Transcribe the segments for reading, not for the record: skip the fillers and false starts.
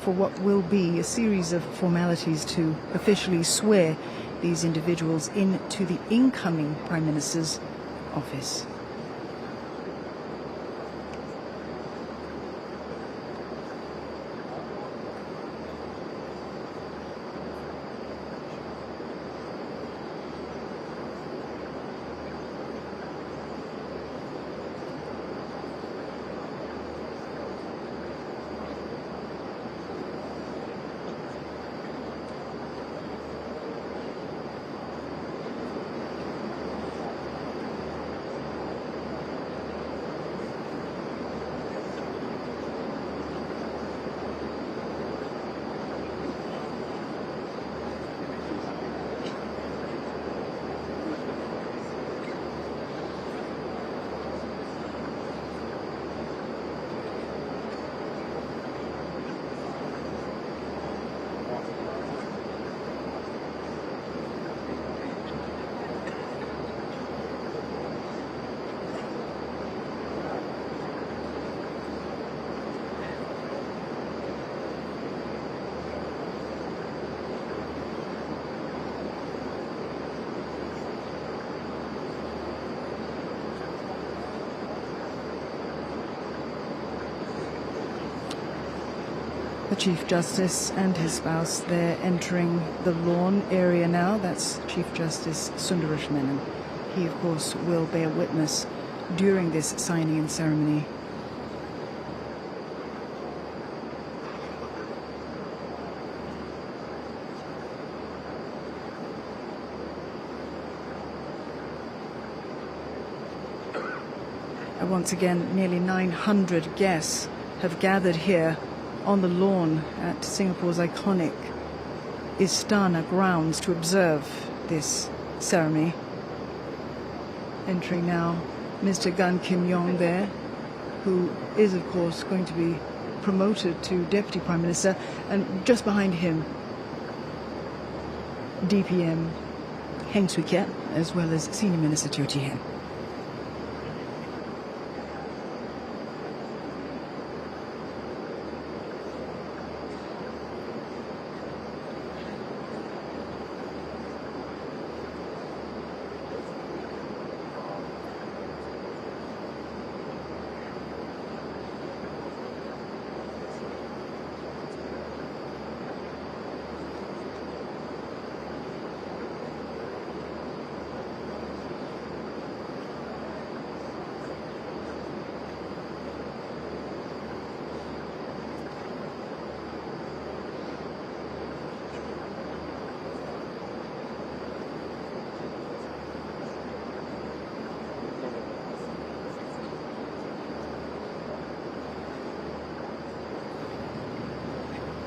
for what will be a series of formalities to officially swear these individuals into the incoming Prime Minister's office. The Chief Justice and his spouse, they're entering the lawn area now. That's Chief Justice Sundaresh Menon. He, of course, will bear witness during this signing-in ceremony. And once again, nearly 900 guests have gathered here on the lawn at Singapore's iconic Istana grounds to observe this ceremony. Entering now, Mr. Gan Kim Yong there, who is, of course, going to be promoted to Deputy Prime Minister, and just behind him, DPM Heng Swee Keat, as well as Senior Minister Teo Chee Hean.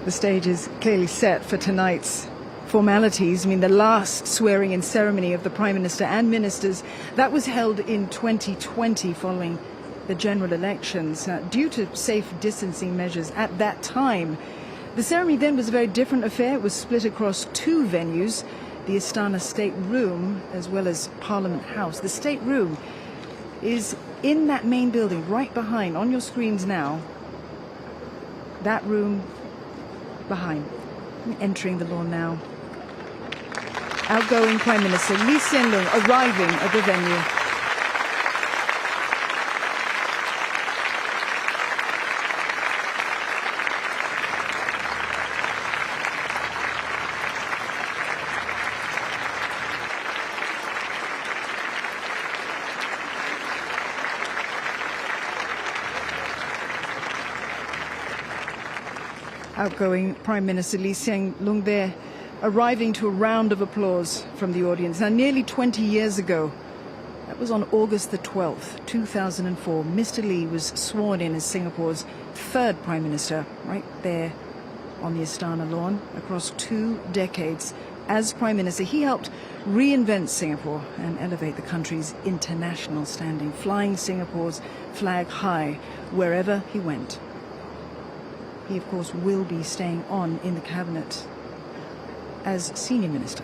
The stage is clearly set for tonight's formalities. I mean, the last swearing-in ceremony of the Prime Minister and ministers, that was held in 2020 following the general elections. Due to safe distancing measures at that time, the ceremony then was a very different affair. It was split across two venues, the Istana State Room as well as Parliament House. The State Room is in that main building right behind, on your screens now. That room behind. Entering the lawn now. Outgoing Prime Minister Lee Hsien Loong arriving at the venue. Outgoing Prime Minister Lee Hsien Loong there, arriving to a round of applause from the audience. Now, nearly 20 years ago, that was on August the 12th, 2004, Mr. Lee was sworn in as Singapore's third Prime Minister, right there on the Istana lawn. Across 2 decades as Prime Minister, he helped reinvent Singapore and elevate the country's international standing, flying Singapore's flag high wherever he went. He, of course, will be staying on in the cabinet as senior minister.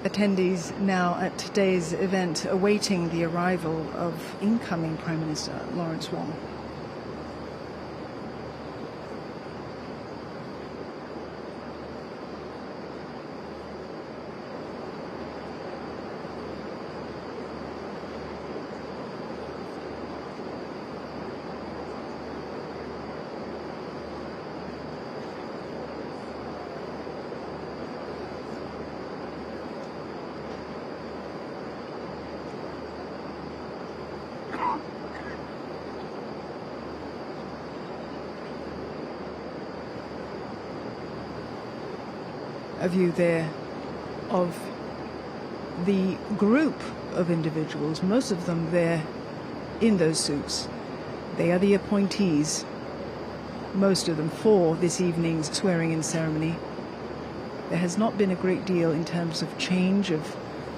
attendees now at today's event awaiting the arrival of incoming Prime Minister Lawrence Wong. A view there of the group of individuals, most of them there in those suits. They are the appointees, most of them, for this evening's swearing-in ceremony. There has not been a great deal in terms of change of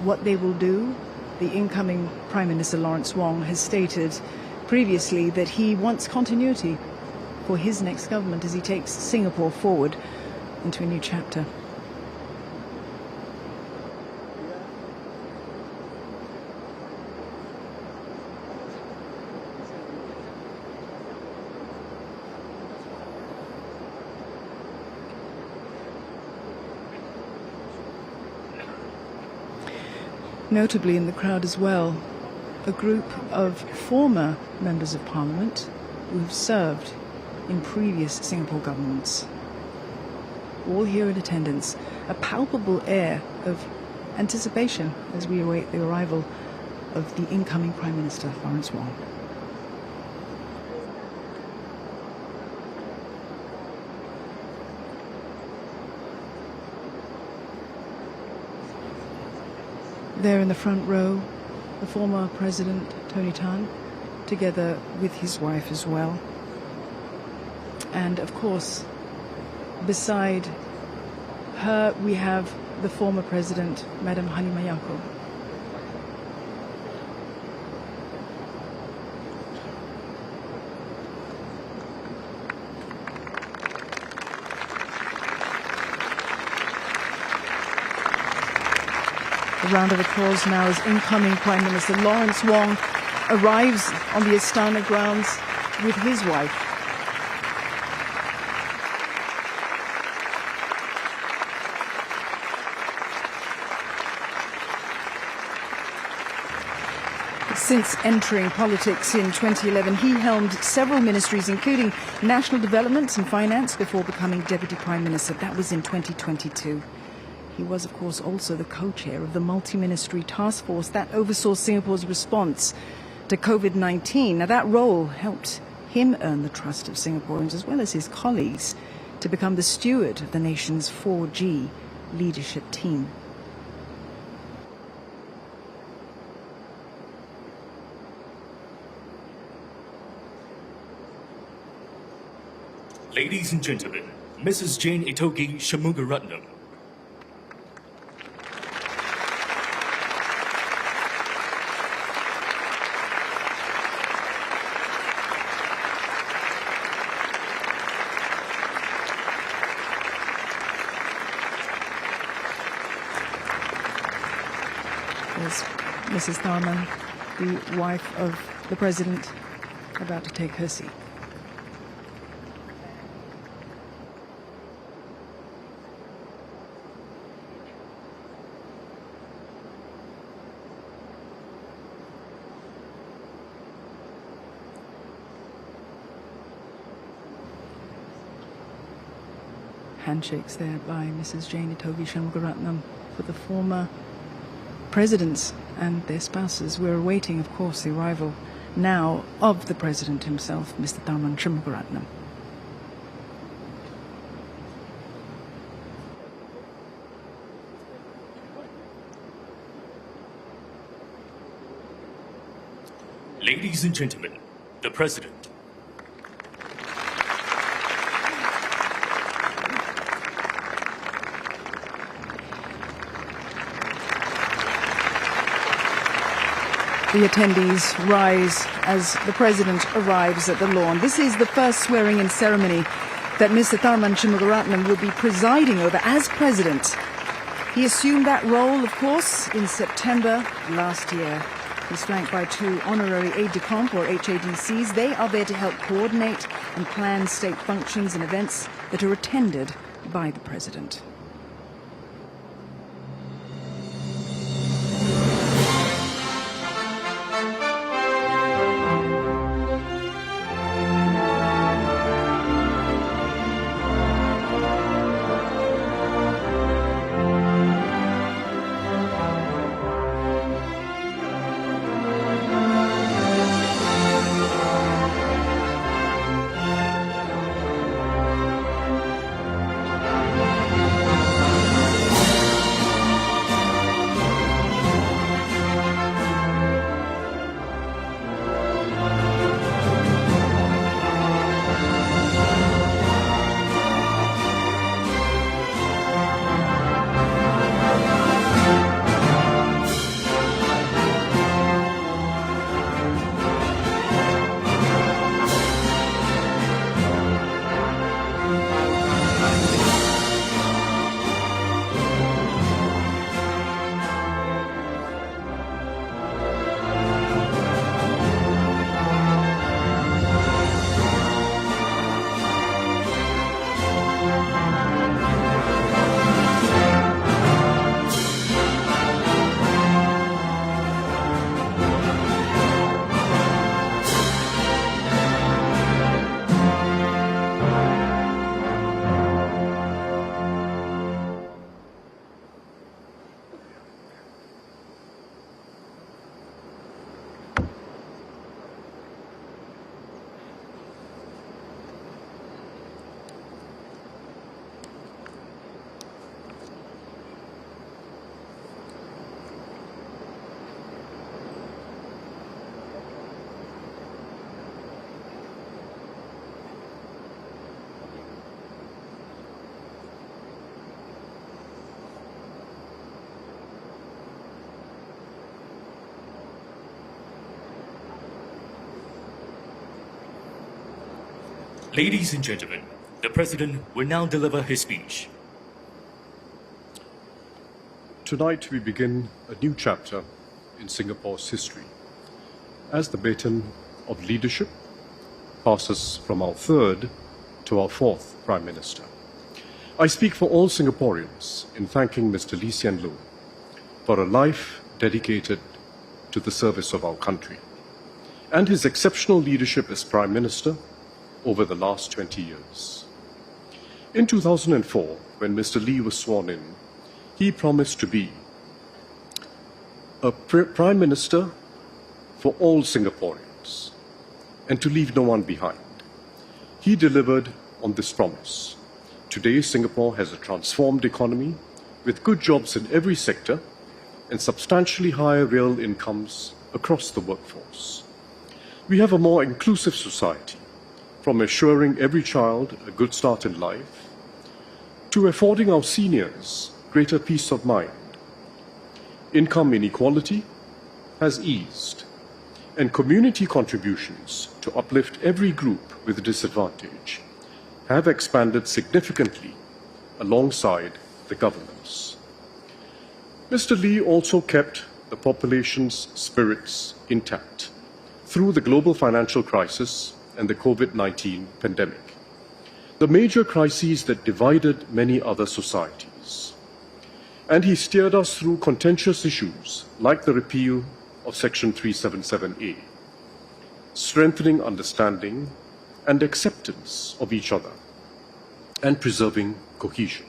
what they will do. The incoming Prime Minister Lawrence Wong has stated previously that he wants continuity for his next government as he takes Singapore forward into a new chapter. Notably in the crowd as well, a group of former members of Parliament who have served in previous Singapore governments. All here in attendance, a palpable air of anticipation as we await the arrival of the incoming Prime Minister, Lawrence Wong. There in the front row, the former President Tony Tan, together with his wife as well. And of course, beside her, we have the former President, Madam Halimah Yacob. A round of applause now as incoming Prime Minister Lawrence Wong arrives on the Istana grounds with his wife. Since entering politics in 2011, he helmed several ministries, including national development and finance, before becoming Deputy Prime Minister. That was in 2022. He was, of course, also the co-chair of the multi-ministry task force that oversaw Singapore's response to COVID-19. Now, that role helped him earn the trust of Singaporeans as well as his colleagues to become the steward of the nation's 4G leadership team. Ladies and gentlemen, Mrs. Jane Itogi Shanmugaratnam. There's Mrs. Tharman, the wife of the President, about to take her seat. Handshakes there by Mrs. Jane Itogi Shanmugaratnam for the former presidents and their spouses. We're awaiting, of course, the arrival now of the president himself, Mr. Tharman Shanmugaratnam. Ladies and gentlemen, the President. The attendees rise as the President arrives at the lawn. This is the first swearing-in ceremony that Mr. Tharman Shanmugaratnam will be presiding over as President He assumed that role, of course, in September last year. He's flanked by 2 honorary aides-de-camp, or HADCs. They are there to help coordinate and plan state functions and events that are attended by the president. Ladies and gentlemen, the President will now deliver his speech. Tonight we begin a new chapter in Singapore's history as the baton of leadership passes from our third to our fourth Prime Minister. I speak for all Singaporeans in thanking Mr. Lee Hsien Loong for a life dedicated to the service of our country and his exceptional leadership as Prime Minister over the last 20 years. In 2004, when Mr. Lee was sworn in, he promised to be a Prime Minister for all Singaporeans and to leave no one behind. He delivered on this promise. Today, Singapore has a transformed economy with good jobs in every sector and substantially higher real incomes across the workforce. We have a more inclusive society, from assuring every child a good start in life to affording our seniors greater peace of mind. Income inequality has eased, and community contributions to uplift every group with disadvantage have expanded significantly alongside the governments. Mr. Lee also kept the population's spirits intact through the global financial crisis and the COVID-19 pandemic, the major crises that divided many other societies. And he steered us through contentious issues like the repeal of Section 377A, strengthening understanding and acceptance of each other, and preserving cohesion.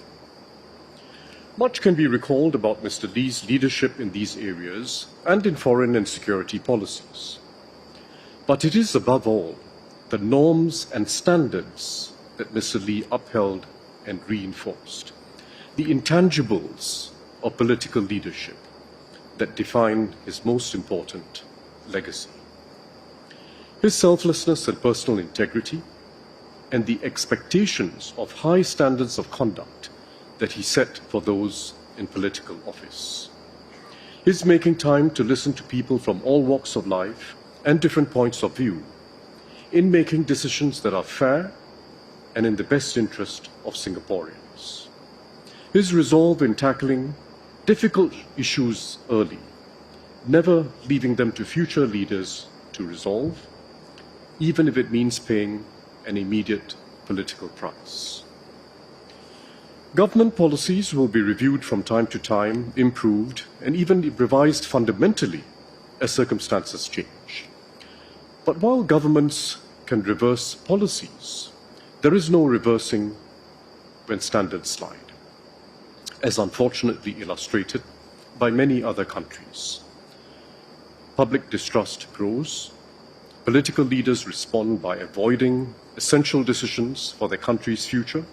Much can be recalled about Mr. Lee's leadership in these areas and in foreign and security policies. But it is above all the norms and standards that Mr. Lee upheld and reinforced, the intangibles of political leadership that define his most important legacy. His selflessness and personal integrity, and the expectations of high standards of conduct that he set for those in political office. His making time to listen to people from all walks of life and different points of view in making decisions that are fair and in the best interest of Singaporeans. His resolve in tackling difficult issues early, never leaving them to future leaders to resolve, even if it means paying an immediate political price. Government policies will be reviewed from time to time, improved, and even revised fundamentally as circumstances change. But while governments can reverse policies, there is no reversing when standards slide, as unfortunately illustrated by many other countries. Public distrust grows. Political leaders respond by avoiding essential decisions for their country's future.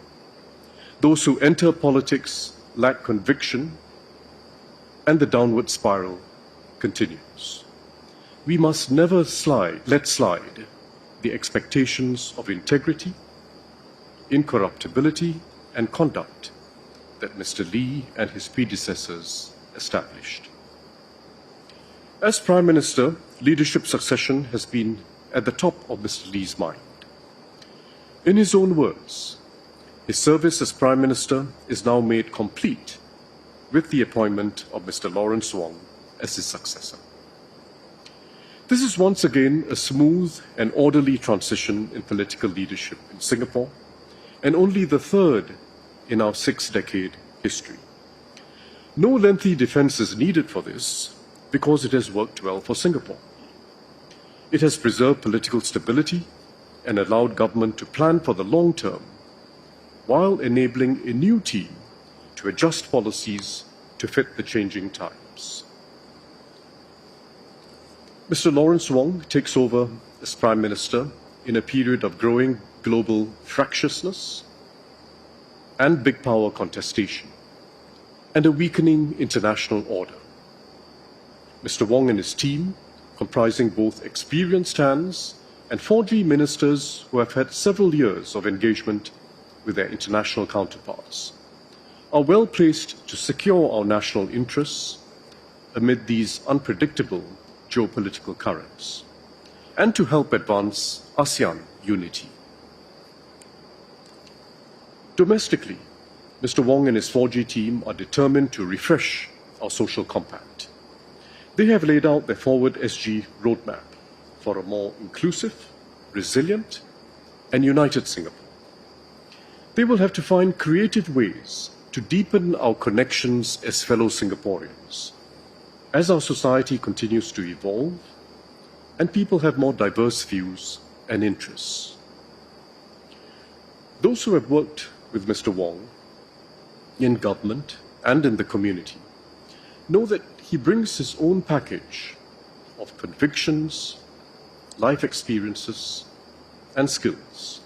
Those who enter politics lack conviction, and the downward spiral continues. We must never let slide the expectations of integrity, incorruptibility, and conduct that Mr. Lee and his predecessors established. As Prime Minister, leadership succession has been at the top of Mr. Lee's mind. In his own words, his service as Prime Minister is now made complete with the appointment of Mr. Lawrence Wong as his successor. This is once again a smooth and orderly transition in political leadership in Singapore, and only the third in our 6-decade history. No lengthy defense is needed for this because it has worked well for Singapore. It has preserved political stability and allowed government to plan for the long term, while enabling a new team to adjust policies to fit the changing times. Mr. Lawrence Wong takes over as Prime Minister in a period of growing global fractiousness and big power contestation, and a weakening international order. Mr. Wong and his team, comprising both experienced hands and 4G ministers who have had several years of engagement with their international counterparts, are well placed to secure our national interests amid these unpredictable geopolitical currents, and to help advance ASEAN unity. Domestically, Mr. Wong and his 4G team are determined to refresh our social compact. They have laid out their Forward SG roadmap for a more inclusive, resilient, and united Singapore. They will have to find creative ways to deepen our connections as fellow Singaporeans, as our society continues to evolve and people have more diverse views and interests. Those who have worked with Mr. Wong in government and in the community know that he brings his own package of convictions, life experiences, and skills.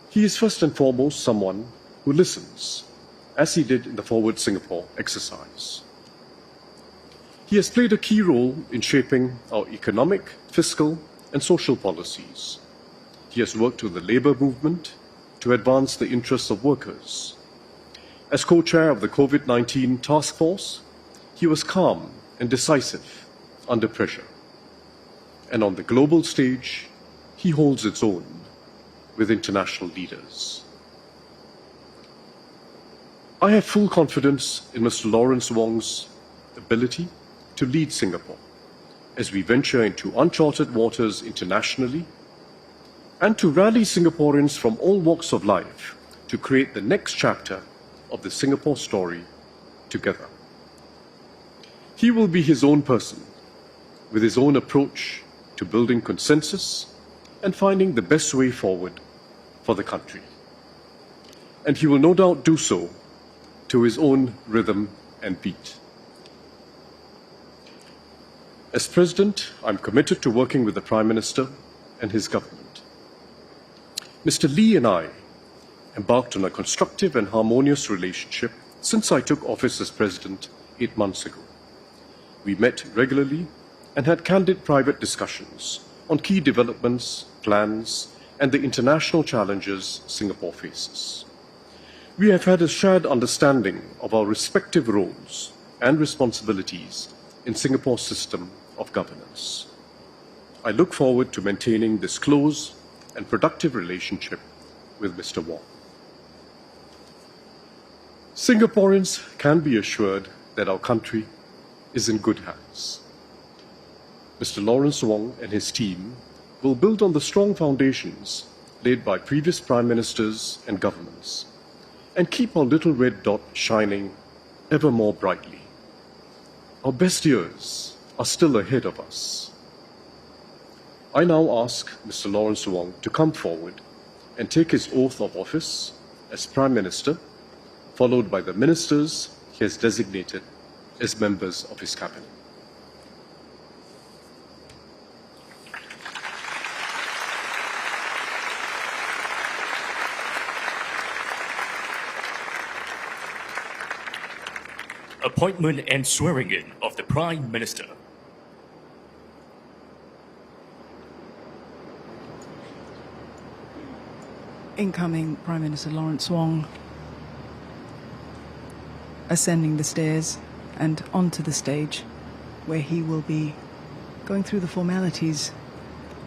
He is first and foremost someone who listens, as he did in the Forward Singapore exercise. He has played a key role in shaping our economic, fiscal, and social policies. He has worked with the labour movement to advance the interests of workers. As co-chair of the COVID-19 task force, he was calm and decisive under pressure. And on the global stage, he holds its own with international leaders. I have full confidence in Mr. Lawrence Wong's ability to lead Singapore as we venture into uncharted waters internationally, and to rally Singaporeans from all walks of life to create the next chapter of the Singapore story together. He will be his own person, with his own approach to building consensus and finding the best way forward for the country. And he will no doubt do so to his own rhythm and beat. As President, I'm committed to working with the Prime Minister and his government. Mr. Lee and I embarked on a constructive and harmonious relationship since I took office as President 8 months ago. We met regularly and had candid private discussions on key developments, plans, and the international challenges Singapore faces. We have had a shared understanding of our respective roles and responsibilities in Singapore's system of governance. I look forward to maintaining this close and productive relationship with Mr. Wong. Singaporeans can be assured that our country is in good hands. Mr. Lawrence Wong and his team will build on the strong foundations laid by previous prime ministers and governments and keep our little red dot shining ever more brightly. Our best years are still ahead of us. I now ask Mr. Lawrence Wong to come forward and take his oath of office as Prime Minister, followed by the ministers he has designated as members of his cabinet. Appointment and swearing in of the Prime Minister. Incoming Prime Minister Lawrence Wong ascending the stairs and onto the stage where he will be going through the formalities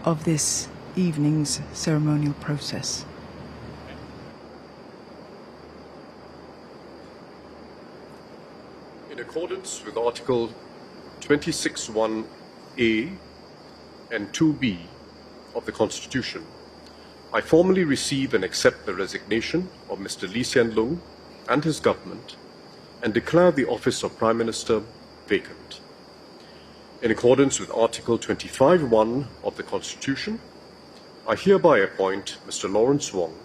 of this evening's ceremonial process. In accordance with Article 26(1)(a) and 2(b) of the Constitution, I formally receive and accept the resignation of Mr. Lee Hsien Loong and his government and declare the office of Prime Minister vacant. In accordance with Article 25(1) of the Constitution, I hereby appoint Mr. Lawrence Wong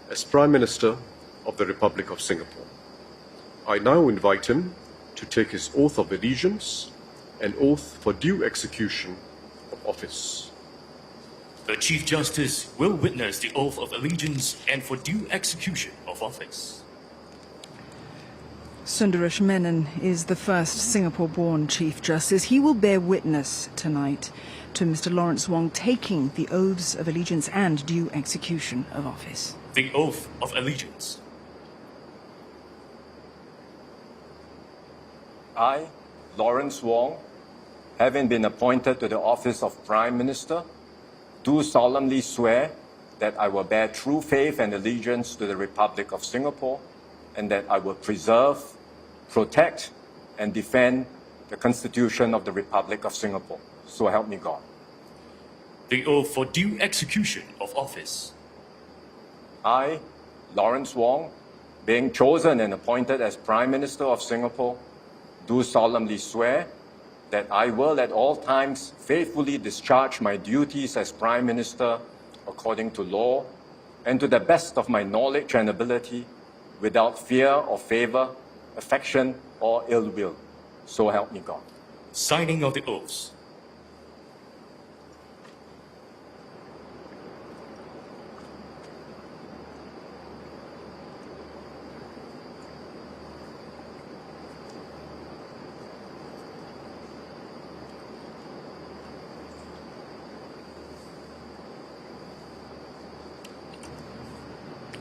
as Prime Minister of the Republic of Singapore. I now invite him to take his oath of allegiance and oath for due execution of office. The Chief Justice will witness the oath of allegiance and for due execution of office. Sundaresh Menon is the first Singapore-born Chief Justice. He will bear witness tonight to Mr. Lawrence Wong taking the oaths of allegiance and due execution of office. The oath of allegiance. I, Lawrence Wong, having been appointed to the office of Prime Minister, do solemnly swear that I will bear true faith and allegiance to the Republic of Singapore and that I will preserve, protect, and defend the Constitution of the Republic of Singapore. So help me God. The oath for due execution of office. I, Lawrence Wong, being chosen and appointed as Prime Minister of Singapore, do solemnly swear that I will at all times faithfully discharge my duties as Prime Minister according to law and to the best of my knowledge and ability without fear or favor, affection or ill will. So help me God. Signing of the oaths.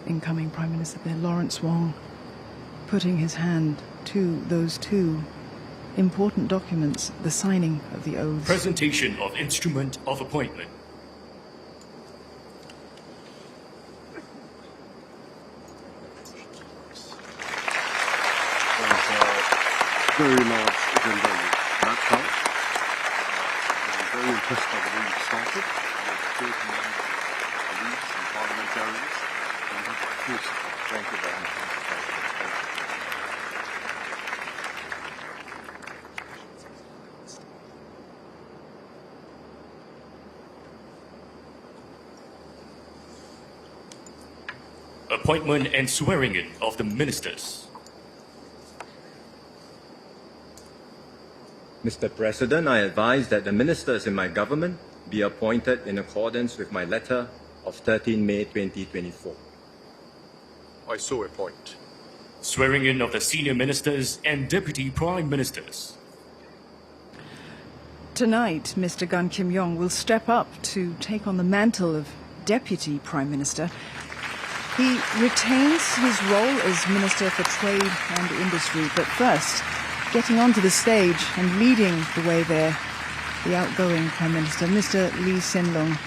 Incoming Prime Minister there, Lawrence Wong, putting his hand to those two important documents, the signing of the oaths. Presentation of instrument of appointment. Very large agenda mapped out. I'm very impressed by the way you started. You're colleagues and parliamentarians. Thank you very much. Appointment and swearing in of the ministers. Mr. President, I advise that the ministers in my government be appointed in accordance with my letter of 13 May 2024. I so appoint. Swearing in of the senior ministers and deputy prime ministers. Tonight, Mr. Gan Kim Yong will step up to take on the mantle of Deputy Prime Minister. He retains his role as Minister for Trade and Industry, but first, getting onto the stage and leading the way there, the outgoing Prime Minister, Mr. Lee Hsien Loong.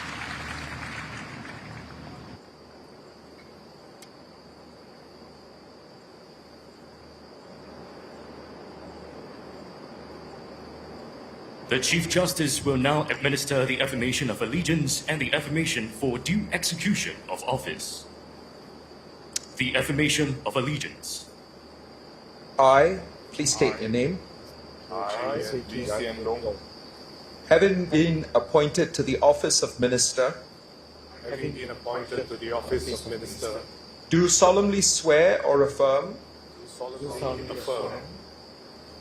The Chief Justice will now administer the affirmation of allegiance and the affirmation for due execution of office. The affirmation of allegiance. I, please state your name, I, Li显龙, having been appointed to the office of minister, having been appointed to the office of minister, do solemnly swear or affirm solemnly affirm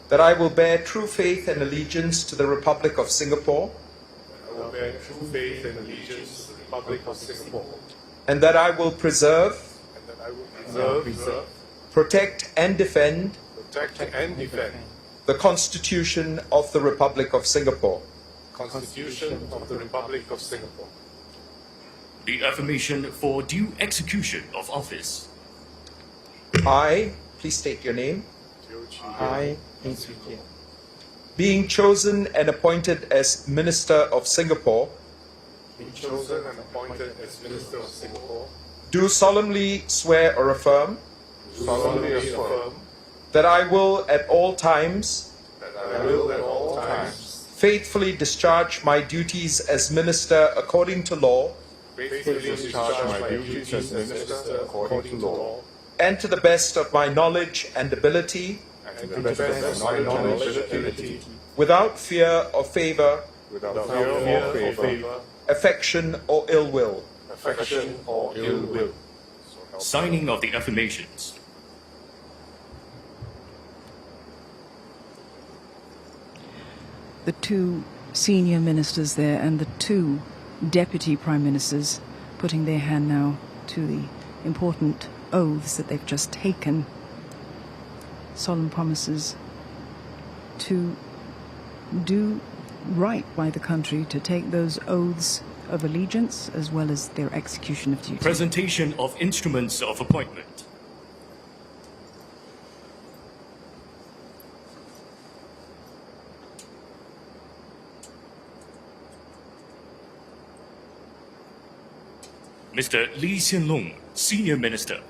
that I will bear true faith and allegiance to the Republic of Singapore, I will bear true faith and allegiance to the Republic of Singapore, and that I will preserve, and that I will preserve, protect, and defend protect, and defend the Constitution of the Republic of Singapore. the Constitution of the Republic of Singapore. The affirmation for due execution of office. I, please state your name, I, being chosen and appointed as Minister of Singapore, being chosen and appointed as Minister of Singapore, do solemnly swear or affirm solemnly affirm that I will at all times that I will at all times faithfully discharge my duties as Minister according to law faithfully discharge my duties as Minister according to law, and to the best of my knowledge and ability, and to the best of my knowledge and ability, without fear or favor, without fear or favor, affection or ill will. affection or ill will. Signing of the affirmations. The two senior ministers there and the two deputy prime ministers putting their hand now to the important oaths that they've just taken. Solemn promises to do right by the country, to take those oaths of allegiance as well as their execution of duty. Presentation of instruments of appointment. Mr. Li显龙, Senior Minister.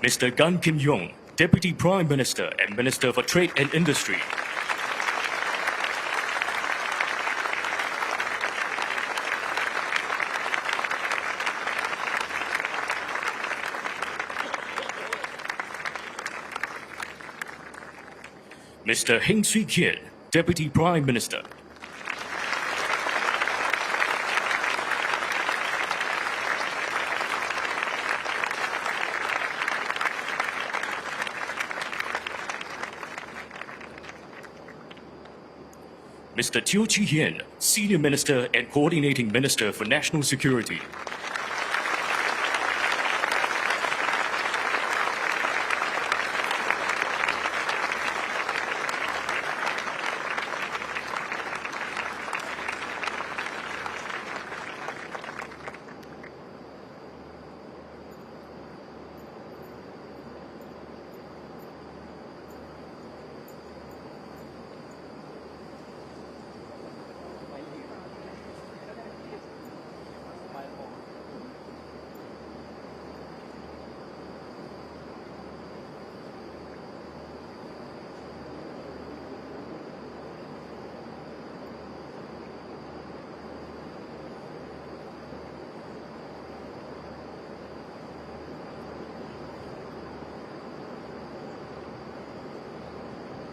Mr. Gan Kim Yong, Deputy Prime Minister and Minister for Trade and Industry. Mr. Heng Swee Keat, Deputy Prime Minister. Mr. Teo Chee Hean, Senior Minister and Coordinating Minister for National Security.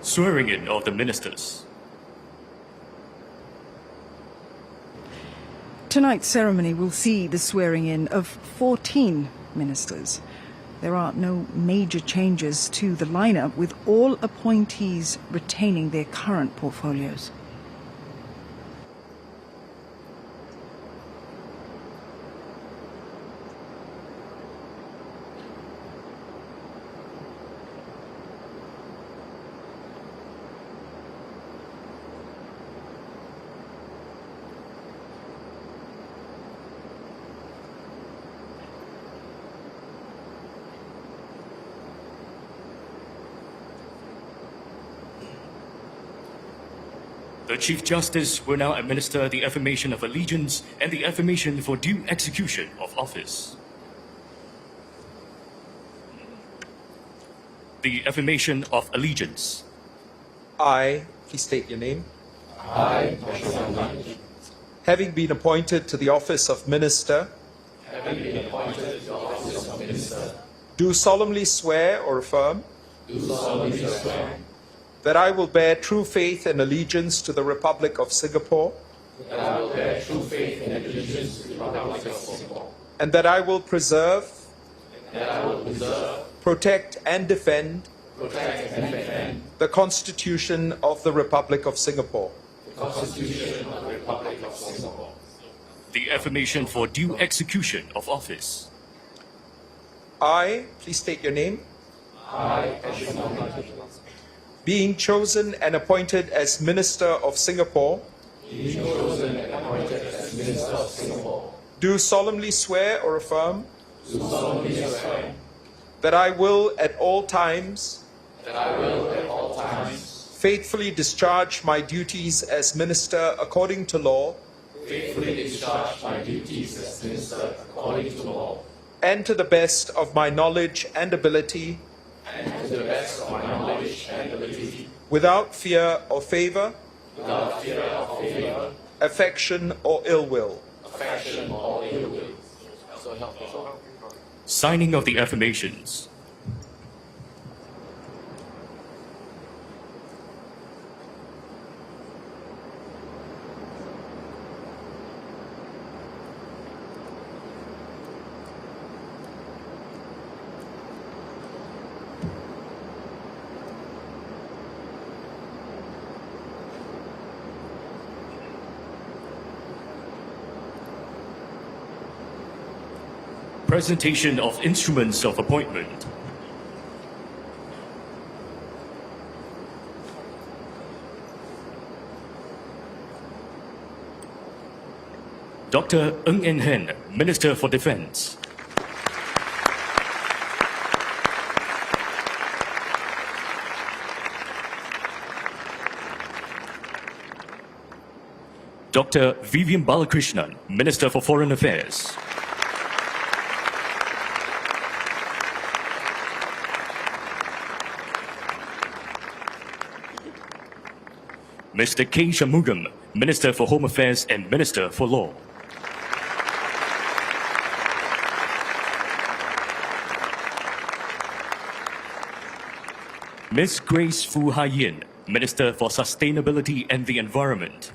Swearing in of the ministers. Tonight's ceremony will see the swearing in of 14 ministers. There are no major changes to the lineup, with all appointees retaining their current portfolios. The Chief Justice will now administer the affirmation of allegiance and the affirmation for due execution of office. The affirmation of allegiance. I, please state your name. I, Having been appointed to the office of Minister, do solemnly swear or affirm that I will bear true faith and allegiance to the Republic of Singapore, and that I will preserve, protect and defend the Constitution of the Republic of Singapore. The affirmation for due execution of office. I, please state your name. Being chosen and appointed as Minister of Singapore, do solemnly swear or affirm that I will at all times faithfully discharge my duties as Minister according to law, and to the best of my knowledge and ability, without fear or favor, affection or ill will. Signing of the affirmations. Presentation of instruments of appointment. Dr. Ng En Hen, Minister for Defence. Dr. Vivian Balakrishnan, Minister for Foreign Affairs. Mr. K. Shanmugam, Minister for Home Affairs and Minister for Law. Ms. Grace Fu Hai Yin, Minister for Sustainability and the Environment.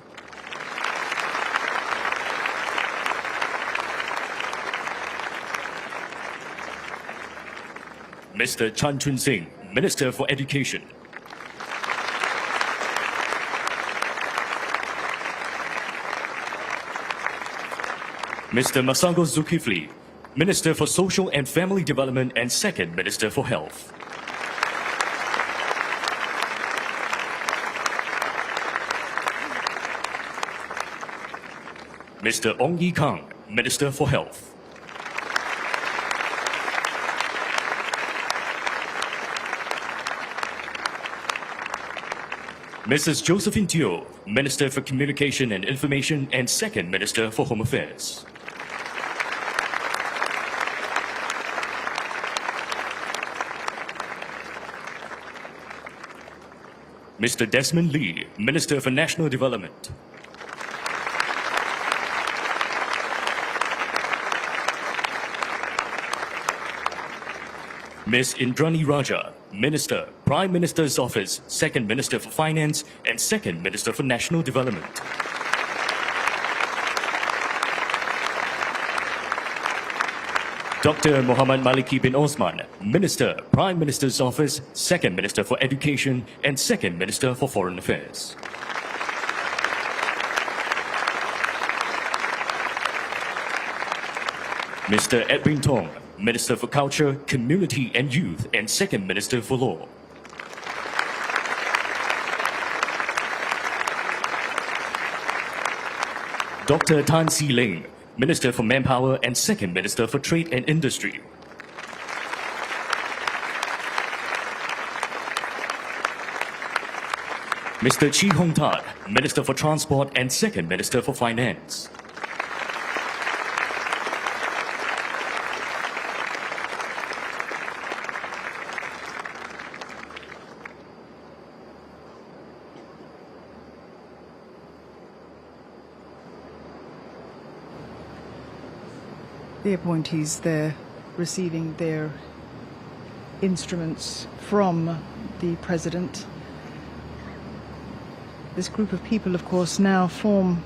Mr. Chan Chun Sing, Minister for Education. Mr. Masango Zulkifli, Minister for Social and Family Development and Second Minister for Health. Mr. Ong Yi Kang, Minister for Health. Mrs. Josephine Teo, Minister for Communication and Information and Second Minister for Home Affairs. Mr. Desmond Lee, Minister for National Development. Ms. Indrani Raja, Minister, Prime Minister's Office, Second Minister for Finance and Second Minister for National Development. Dr. Muhammad Maliki bin Osman, Minister, Prime Minister's Office, Second Minister for Education and Second Minister for Foreign Affairs. Mr. Edwin Tong, Minister for Culture, Community and Youth and Second Minister for Law. Dr. Tan Si Ling, Minister for Manpower and Second Minister for Trade and Industry. Mr. Chee Hong Tat, Minister for Transport and Second Minister for Finance. The appointees there receiving their instruments from the President. This group of people, of course, now form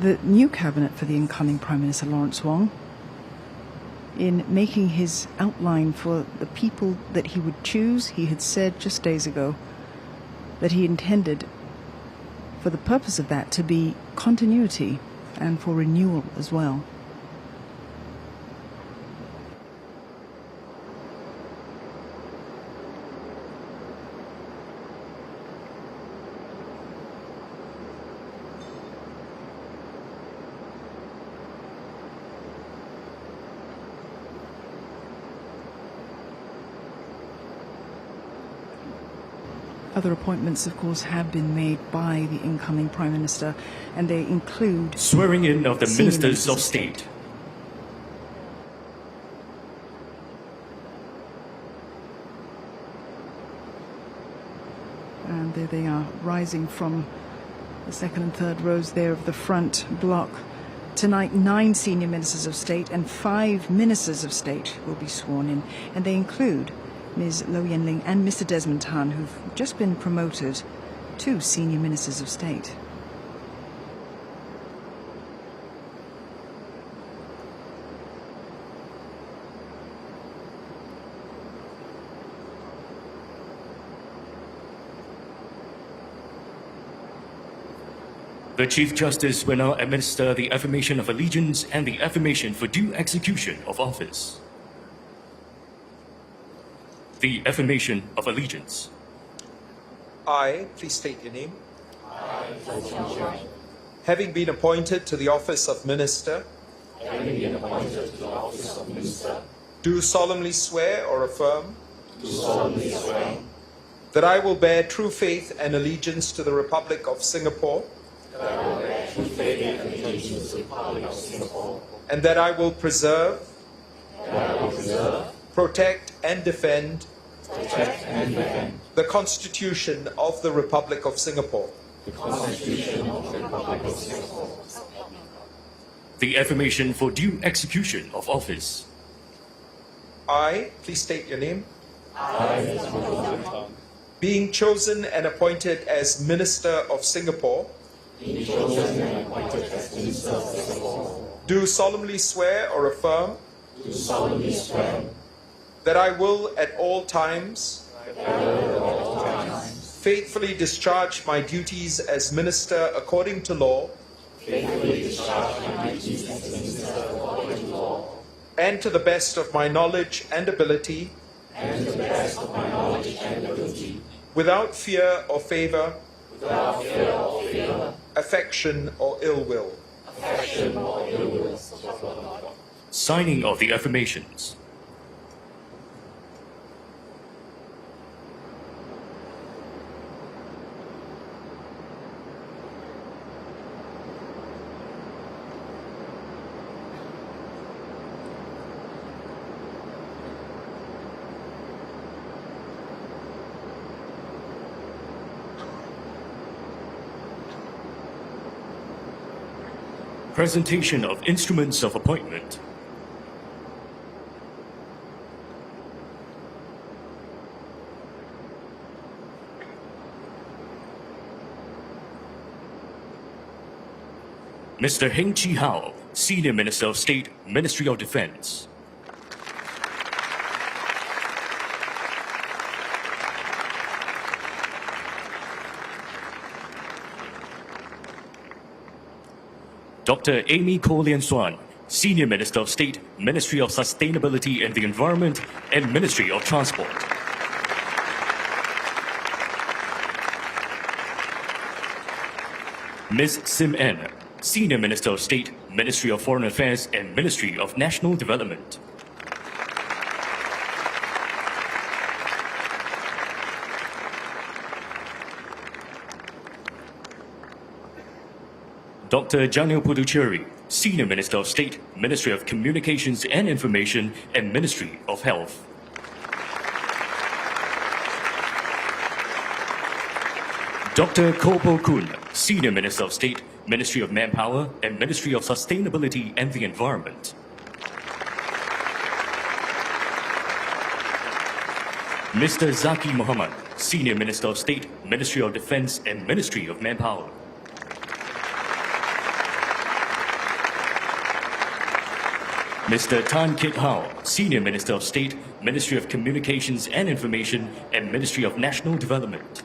the new cabinet for the incoming Prime Minister Lawrence Wong. In making his outline for the people that he would choose, he had said just days ago that he intended for the purpose of that to be continuity and for renewal as well. Other appointments, of course, have been made by the incoming Prime Minister, and they include swearing in of the Ministers of State. And there they are, rising from the second and third rows there of the front block. Tonight, 9 senior Ministers of State and 5 Ministers of State will be sworn in, and they include Ms. Lo Yenling and Mr. Desmond Tan, who've just been promoted to senior Ministers of State. The Chief Justice will now administer the affirmation of allegiance and the affirmation for due execution of office. The affirmation of allegiance. I, please state your name. Having been appointed to the office of Minister, do solemnly swear or affirm that I will bear true faith and allegiance to the Republic of Singapore, and that I will preserve, protect and defend the Constitution of the Republic of Singapore. The affirmation for due execution of office. I, please state your name. Being chosen and appointed as Minister of Singapore, do solemnly swear or affirm that I will at all times faithfully discharge my duties as Minister according to law and to the best of my knowledge and ability, without fear or favor, affection or ill will. Signing of the affirmations. Presentation of instruments of appointment. Mr. Heng Chi Hao, Senior Minister of State, Ministry of Defense. Dr. Amy Koh Lian Suan, Senior Minister of State, Ministry of Sustainability and the Environment and Ministry of Transport. Ms. Sim N, Senior Minister of State, Ministry of Foreign Affairs and Ministry of National Development. Dr. Janil Puducherry, Senior Minister of State, Ministry of Communications and Information, and Ministry of Health. Dr. Kopo Kun, Senior Minister of State, Ministry of Manpower, and Ministry of Sustainability and the Environment. Mr. Zaki Muhammad, Senior Minister of State, Ministry of Defense, and Ministry of Manpower. Mr. Tan Kit Hao, Senior Minister of State, Ministry of Communications and Information, and Ministry of National Development.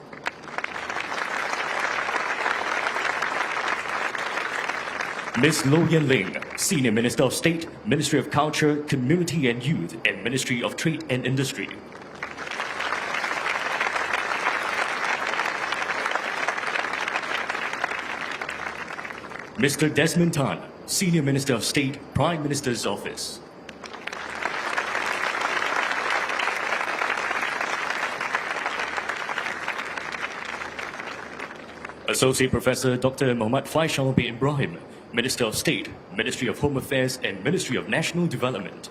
Ms. Lo Yen Ling, Senior Minister of State, Ministry of Culture, Community and Youth, and Ministry of Trade and Industry. Mr. Desmond Tan, Senior Minister of State, Prime Minister's Office. Associate Professor Dr. Muhammad Faisal bin Ibrahim, Minister of State, Ministry of Home Affairs and Ministry of National Development.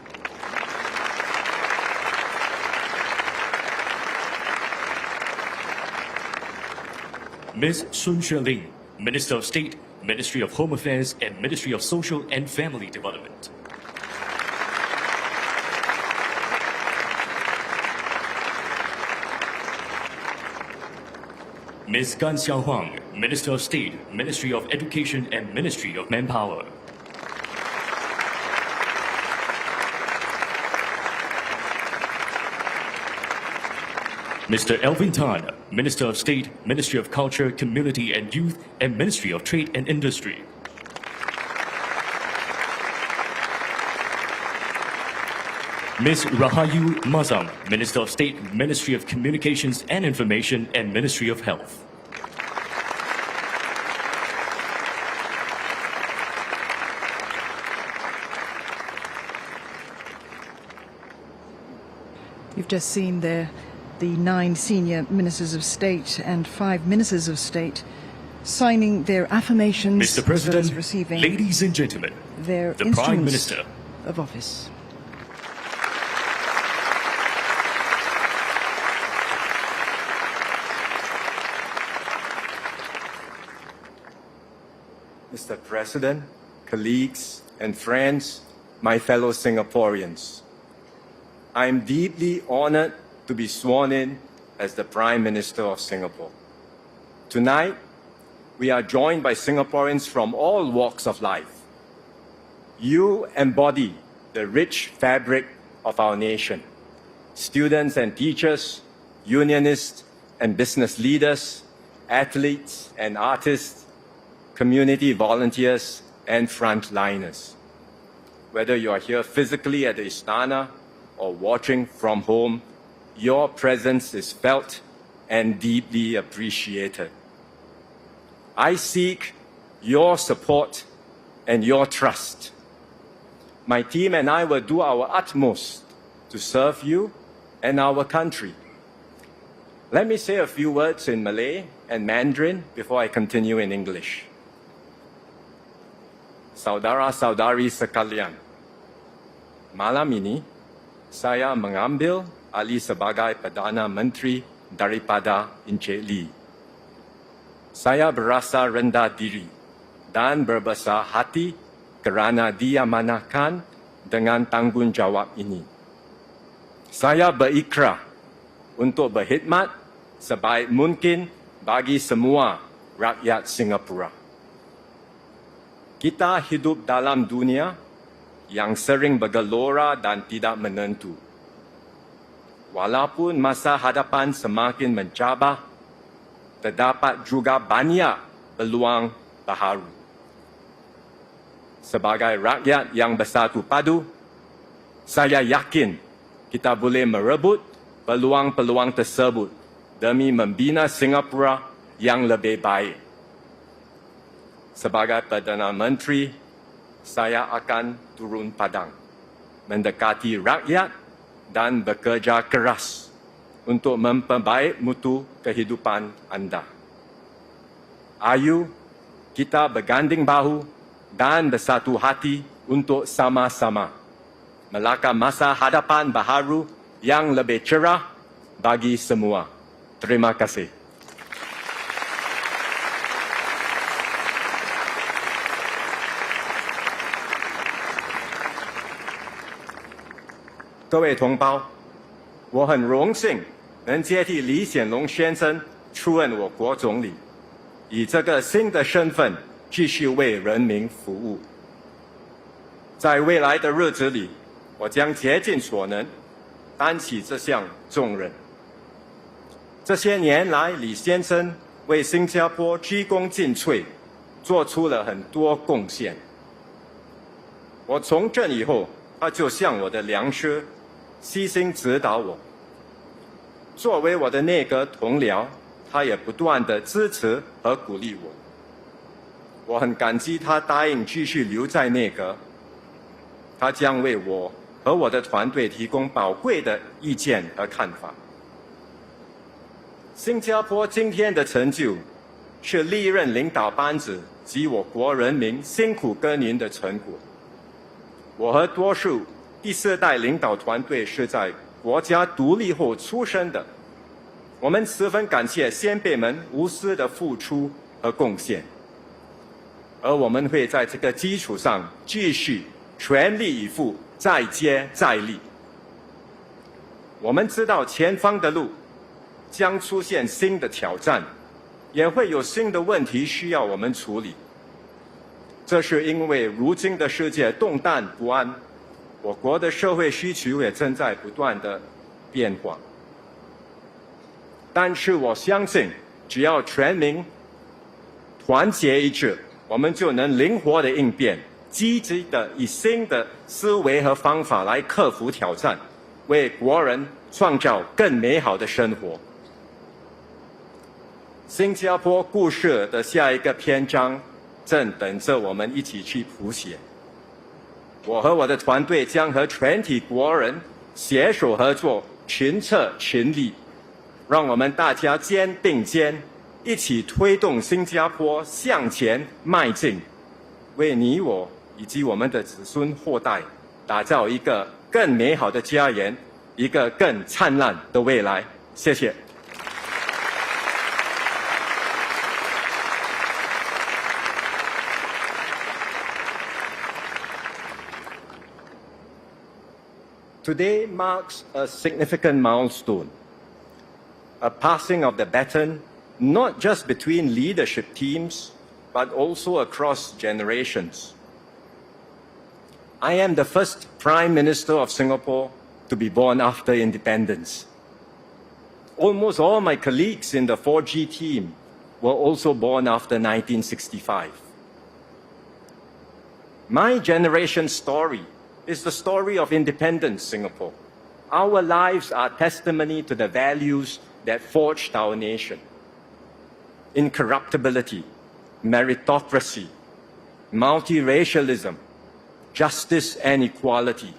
Ms. Sun Xueling, Minister of State, Ministry of Home Affairs and Ministry of Social and Family Development. Ms. Gan Xiaohuang, Minister of State, Ministry of Education and Ministry of Manpower. Mr. Elvin Tan, Minister of State, Ministry of Culture, Community and Youth, and Ministry of Trade and Industry. Ms. Rahayu Mazam, Minister of State, Ministry of Communications and Information, and Ministry of Health. You've just seen there the 9 senior ministers of state and 5 ministers of state signing their affirmations. Mr. President, as well as receiving ladies and gentlemen, their the Prime instruments Minister of office. Mr. President, colleagues, and friends, my fellow Singaporeans, I am deeply honored to be sworn in as the Prime Minister of Singapore. Tonight, we are joined by Singaporeans from all walks of life. You embody the rich fabric of our nation. Students and teachers, unionists and business leaders, athletes and artists, community volunteers, and frontliners. Whether you are here physically at the Istana or watching from home, your presence is felt and deeply appreciated. I seek your support and your trust. My team and I will do our utmost to serve you and our country. Let me say a few words in Malay and Mandarin before I continue in English. Saudara-saudari sekalian, malam ini saya mengambil alih sebagai Perdana Menteri daripada Encik Lee. Saya berasa rendah diri dan berbesar hati kerana diamanahkan dengan tanggungjawab ini. Saya berikrar untuk berkhidmat sebaik mungkin bagi semua rakyat Singapura. Kita hidup dalam dunia yang sering bergelora dan tidak menentu. Walaupun masa hadapan semakin mencabar, terdapat juga banyak peluang baharu. Sebagai rakyat yang bersatu padu, saya yakin kita boleh merebut peluang-peluang tersebut demi membina Singapura yang lebih baik. Sebagai Perdana Menteri, saya akan turun padang, mendekati rakyat dan bekerja keras untuk memperbaik mutu kehidupan anda. Ayo kita berganding bahu dan bersatu hati untuk sama-sama melangkah masa hadapan baharu yang lebih cerah bagi semua. Terima kasih. 各位同胞，我很荣幸能接替李显龙先生出任我国总理，以这个新的身份继续为人民服务。在未来的日子里，我将竭尽所能，担起这项重任。这些年来，李先生为新加坡鞠躬尽瘁，做出了很多贡献。我从政以后，他就像我的良师，悉心指导我。作为我的内阁同僚，他也不断地支持和鼓励我。我很感激他答应继续留在内阁，他将为我和我的团队提供宝贵的意见和看法。新加坡今天的成就，是历任领导班子及我国人民辛苦耕耘的成果。我和多数第四代领导团队是在国家独立后出生的，我们十分感谢先辈们无私的付出和贡献，而我们会在这个基础上继续全力以赴，再接再厉。我们知道前方的路将出现新的挑战，也会有新的问题需要我们处理。这是因为如今的世界动荡不安，我国的社会需求也正在不断的变化。但是我相信，只要全民团结一致，我们就能灵活的应变，积极的以新的思维和方法来克服挑战，为国人创造更美好的生活。新加坡故事的下一个篇章正等着我们一起去谱写。我和我的团队将和全体国人携手合作，群策群力，让我们大家肩并肩，一起推动新加坡向前迈进，为你我以及我们的子孙后代打造一个更美好的家园，一个更灿烂的未来。谢谢。Today marks a significant milestone, a passing of the baton not just between leadership teams, but also across generations. I am the first Prime Minister of Singapore to be born after independence. Almost all my colleagues in the 4G team were also born after 1965. My generation's story is the story of independent Singapore. Our lives are testimony to the values that forged our nation. Incorruptibility, meritocracy, multiracialism, justice and equality.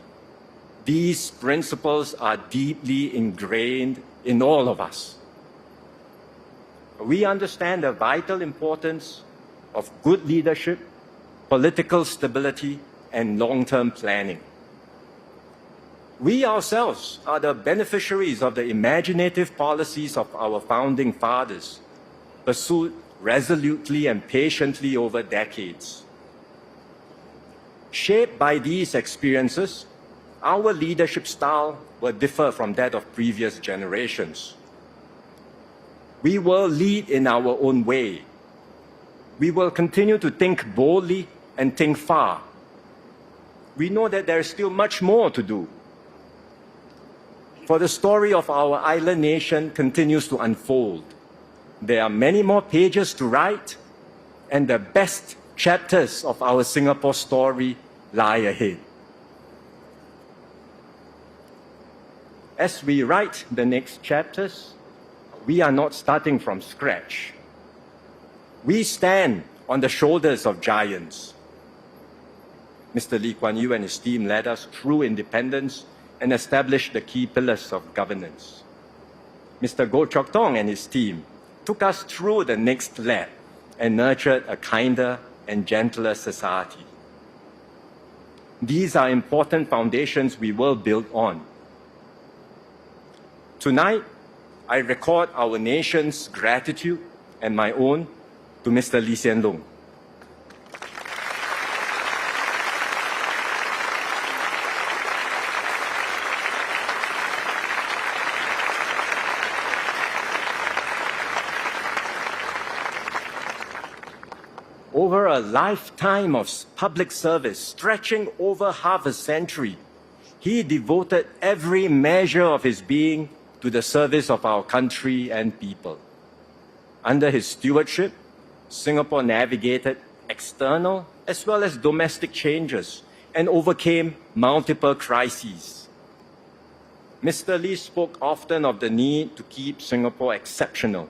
These principles are deeply ingrained in all of us. We understand the vital importance of good leadership, political stability, and long-term planning. We ourselves are the beneficiaries of the imaginative policies of our founding fathers, pursued resolutely and patiently over decades. Shaped by these experiences, our leadership style will differ from that of previous generations. We will lead in our own way. We will continue to think boldly and think far. We know that there is still much more to do. For the story of our island nation continues to unfold. There are many more pages to write, and the best chapters of our Singapore story lie ahead. As we write the next chapters, we are not starting from scratch. We stand on the shoulders of giants. Mr. Lee Kuan Yew and his team led us through independence and established the key pillars of governance. Mr. Goh Chok Tong and his team took us through the next lap and nurtured a kinder and gentler society. These are important foundations we will build on. Tonight, I record our nation's gratitude and my own to Mr. Lee Hsien Loong. Over a lifetime of public service, stretching over half a century, he devoted every measure of his being to the service of our country and people. Under his stewardship, Singapore navigated external as well as domestic changes and overcame multiple crises. Mr. Lee spoke often of the need to keep Singapore exceptional.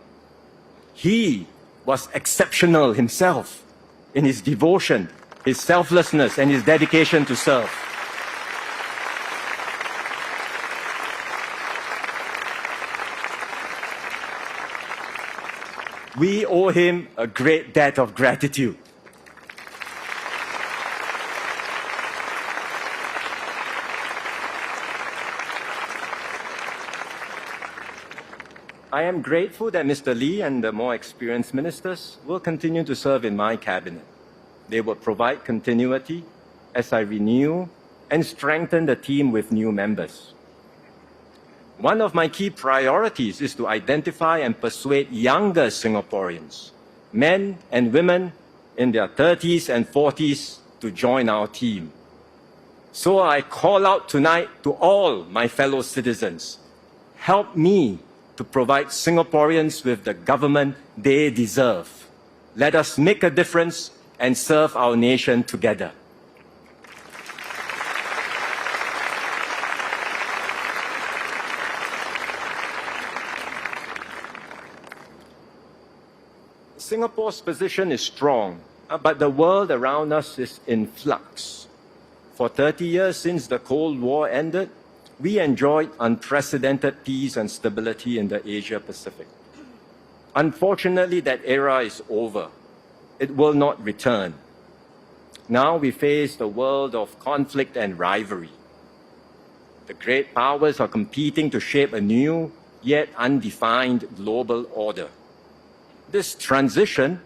He was exceptional himself in his devotion, his selflessness, and his dedication to serve. We owe him a great debt of gratitude. I am grateful that Mr. Lee and the more experienced ministers will continue to serve in my cabinet. They will provide continuity as I renew and strengthen the team with new members. One of my key priorities is to identify and persuade younger Singaporeans, men and women in their 30s and 40s, to join our team. So I call out tonight to all my fellow citizens, help me to provide Singaporeans with the government they deserve. Let us make a difference and serve our nation together. Singapore's position is strong, but the world around us is in flux. For 30 years since the Cold War ended, we enjoyed unprecedented peace and stability in the Asia-Pacific. Unfortunately, that era is over. It will not return. Now we face a world of conflict and rivalry. The great powers are competing to shape a new, yet undefined global order. This transition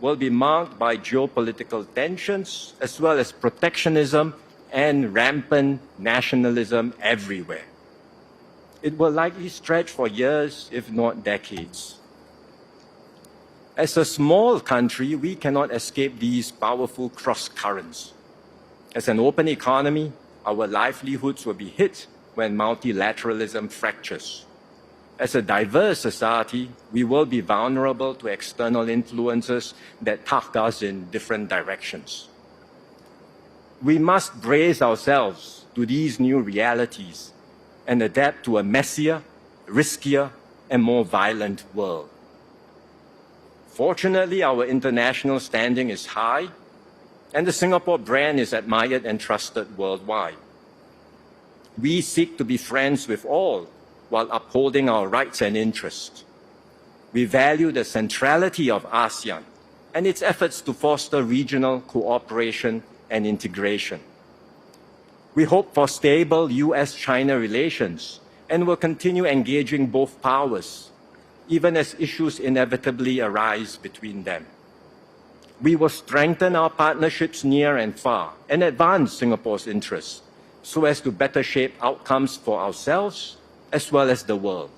will be marked by geopolitical tensions as well as protectionism and rampant nationalism everywhere. It will likely stretch for years, if not decades. As a small country, we cannot escape these powerful cross-currents. As an open economy, our livelihoods will be hit when multilateralism fractures. As a diverse society, we will be vulnerable to external influences that tug us in different directions. We must brace ourselves to these new realities and adapt to a messier, riskier, and more violent world. Fortunately, our international standing is high, and the Singapore brand is admired and trusted worldwide. We seek to be friends with all while upholding our rights and interests. We value the centrality of ASEAN and its efforts to foster regional cooperation and integration. We hope for stable US-China relations and will continue engaging both powers, even as issues inevitably arise between them. We will strengthen our partnerships near and far and advance Singapore's interests so as to better shape outcomes for ourselves as well as the world.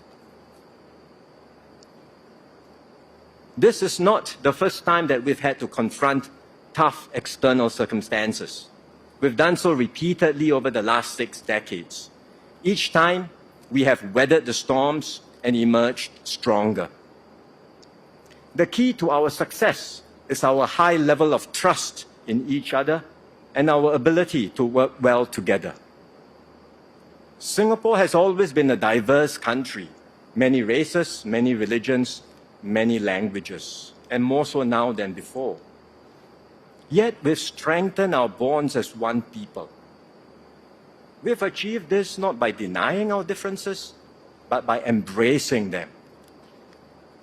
This is not the first time that we've had to confront tough external circumstances. We've done so repeatedly over the last 6 decades. Each time, we have weathered the storms and emerged stronger. The key to our success is our high level of trust in each other and our ability to work well together. Singapore has always been a diverse country, many races, many religions, many languages, and more so now than before. Yet we've strengthened our bonds as one people. We've achieved this not by denying our differences, but by embracing them.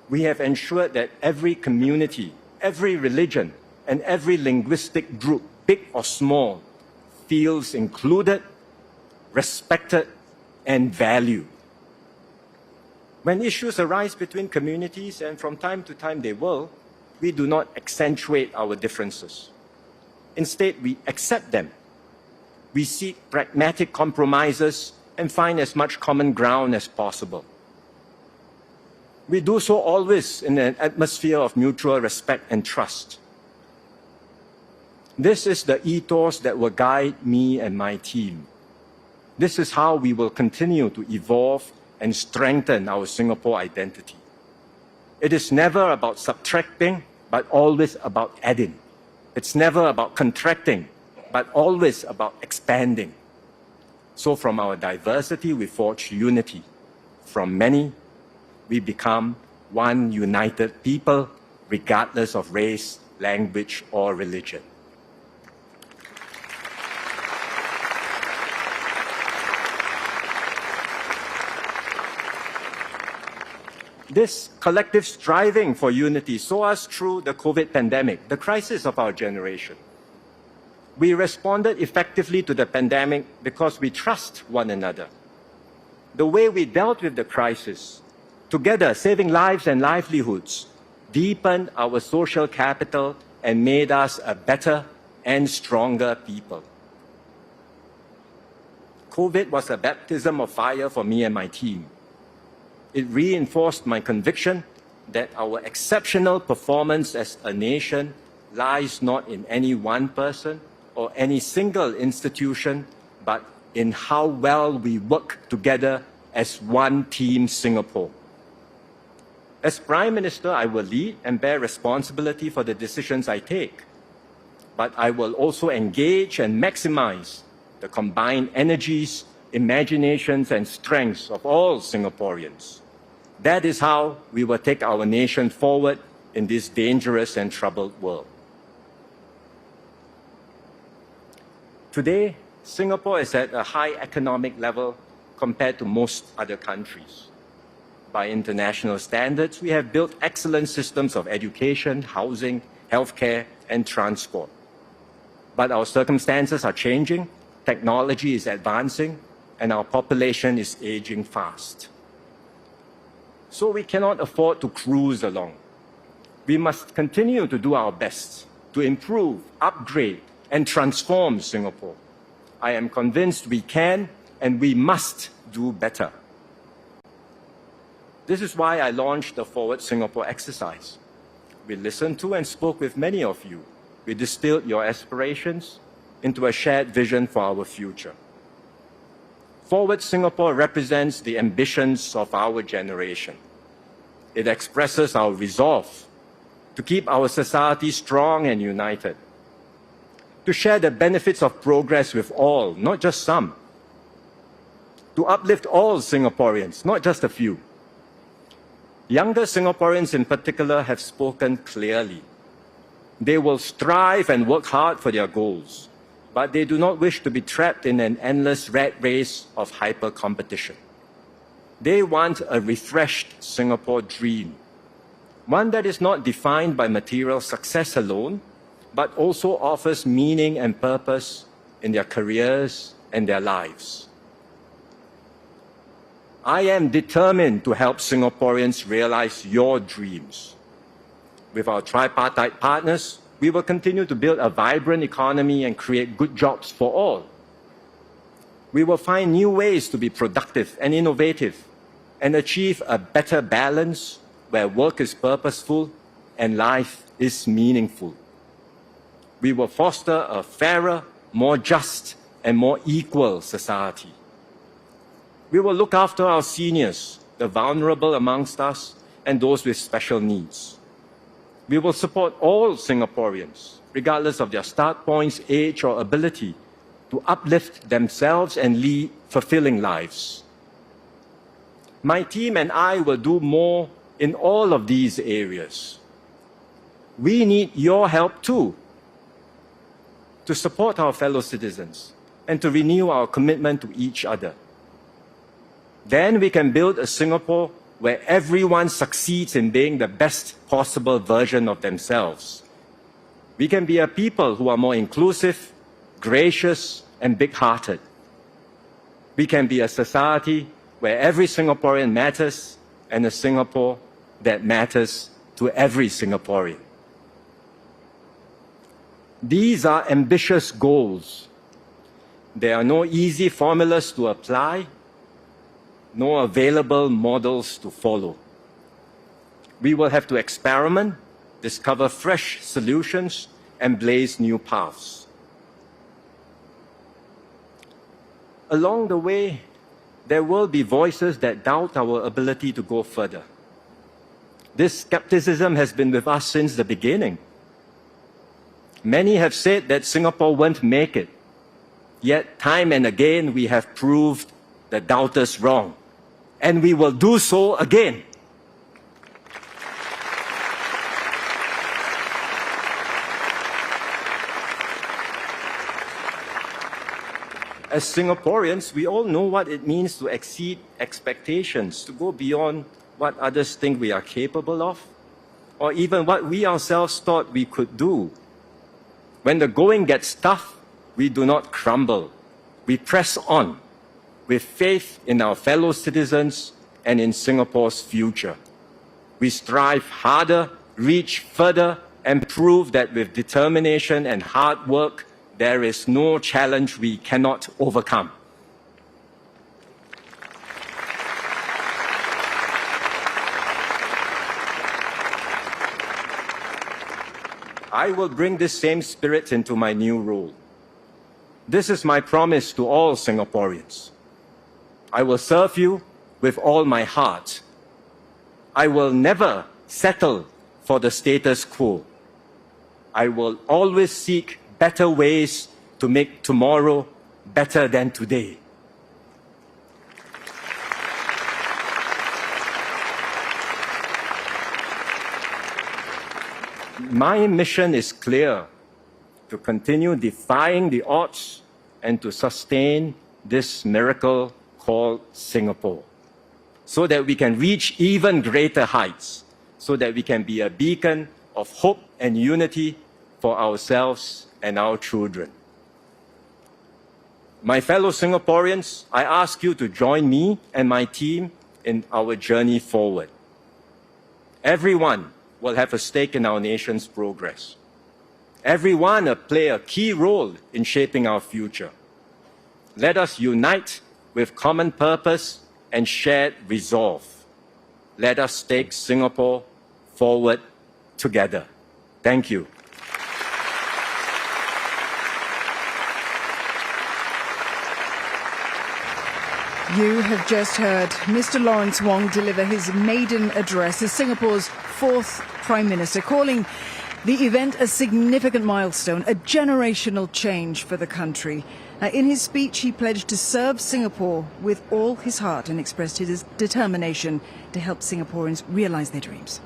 We have ensured that every community every religion and every linguistic group, big or small, feels included, respected, and valued. When issues arise between communities, and from time to time they will, we do not accentuate our differences. Instead, we accept them. We seek pragmatic compromises and find as much common ground as possible. We do so always in an atmosphere of mutual respect and trust. This is the ethos that will guide me and my team. This is how we will continue to evolve and strengthen our Singapore identity. It is never about subtracting, but always about adding. It's never about contracting, but always about expanding. So from our diversity, we forge unity. From many, we become one united people, regardless of race, language, or religion. This collective striving for unity saw us through the COVID pandemic, the crisis of our generation. We responded effectively to the pandemic because we trust one another. The way we dealt with the crisis, together saving lives and livelihoods, deepened our social capital and made us a better and stronger people. COVID was a baptism of fire for me and my team. It reinforced my conviction that our exceptional performance as a nation lies not in any one person or any single institution, but in how well we work together as one team Singapore. As Prime Minister, I will lead and bear responsibility for the decisions I take, but I will also engage and maximize the combined energies, imaginations, and strengths of all Singaporeans. That is how we will take our nation forward in this dangerous and troubled world. Today, Singapore is at a high economic level compared to most other countries. By international standards, we have built excellent systems of education, housing, healthcare, and transport. But our circumstances are changing, technology is advancing, and our population is aging fast. So we cannot afford to cruise along. We must continue to do our best to improve, upgrade, and transform Singapore. I am convinced we can and we must do better. This is why I launched the Forward Singapore exercise. We listened to and spoke with many of you. We distilled your aspirations into a shared vision for our future. Forward Singapore represents the ambitions of our generation. It expresses our resolve to keep our society strong and united, to share the benefits of progress with all, not just some, to uplift all Singaporeans, not just a few. Younger Singaporeans in particular have spoken clearly. They will strive and work hard for their goals, but they do not wish to be trapped in an endless rat race of hyper-competition. They want a refreshed Singapore dream, one that is not defined by material success alone, but also offers meaning and purpose in their careers and their lives. I am determined to help Singaporeans realize your dreams. With our tripartite partners, we will continue to build a vibrant economy and create good jobs for all. We will find new ways to be productive and innovative and achieve a better balance where work is purposeful and life is meaningful. We will foster a fairer, more just, and more equal society. We will look after our seniors, the vulnerable amongst us, and those with special needs. We will support all Singaporeans, regardless of their start points, age, or ability, to uplift themselves and lead fulfilling lives. My team and I will do more in all of these areas. We need your help too, to support our fellow citizens and to renew our commitment to each other. Then we can build a Singapore where everyone succeeds in being the best possible version of themselves. We can be a people who are more inclusive, gracious, and big-hearted. We can be a society where every Singaporean matters and a Singapore that matters to every Singaporean. These are ambitious goals. There are no easy formulas to apply, no available models to follow. We will have to experiment, discover fresh solutions, and blaze new paths. Along the way, there will be voices that doubt our ability to go further. This skepticism has been with us since the beginning. Many have said that Singapore won't make it. Yet, time and again, we have proved the doubters wrong. And we will do so again. As Singaporeans, we all know what it means to exceed expectations, to go beyond what others think we are capable of, or even what we ourselves thought we could do. When the going gets tough, we do not crumble. We press on with faith in our fellow citizens and in Singapore's future. We strive harder, reach further, and prove that with determination and hard work, there is no challenge we cannot overcome. I will bring this same spirit into my new role. This is my promise to all Singaporeans. I will serve you with all my heart. I will never settle for the status quo. I will always seek better ways to make tomorrow better than today. My mission is clear: to continue defying the odds and to sustain this miracle called Singapore, so that we can reach even greater heights, so that we can be a beacon of hope and unity for ourselves and our children. My fellow Singaporeans, I ask you to join me and my team in our journey forward. Everyone will have a stake in our nation's progress. Everyone will play a key role in shaping our future. Let us unite with common purpose and shared resolve. Let us take Singapore forward together. Thank you. You have just heard Mr. Lawrence Wong deliver his maiden address as Singapore's fourth Prime Minister, calling the event a significant milestone, a generational change for the country. In his speech, he pledged to serve Singapore with all his heart and expressed his determination to help Singaporeans realise their dreams.